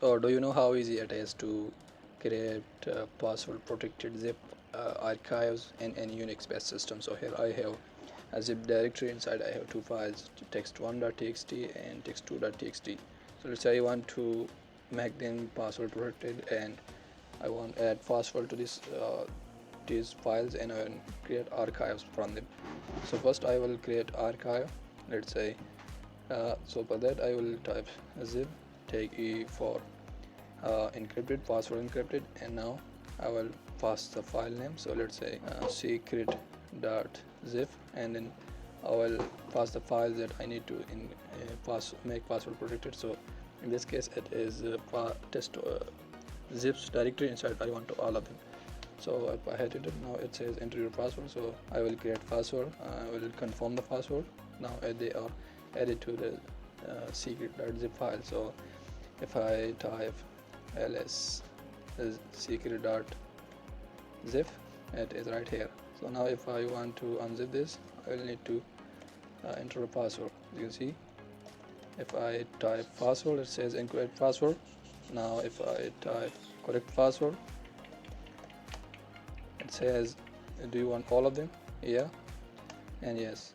Or do you know how easy it is to create password protected zip archives in any Unix based system? So here I have a zip directory. Inside I have two files, text1.txt and text2.txt. So let's say I want to make them password protected, and I want to add password to these files, and I will create archives from them. So first I will create archive. Let's say so for that I will type zip take e for encrypted, password encrypted, and now I will pass the file name. So let's say secret.zip, and then I will pass the files that I need to make password protected. So in this case it is test zips directory. Inside I want to all of them. So if I hit it, now it says enter your password. So I will create password. I will confirm the password. Now they are added to the secret.zip file. So if I type ls secret.zip, it is right here. So now if I want to unzip this, I will need to enter a password. You can see if I type password, it says incorrect password. Now if I type correct password, it says do you want all of them? Yeah and yes.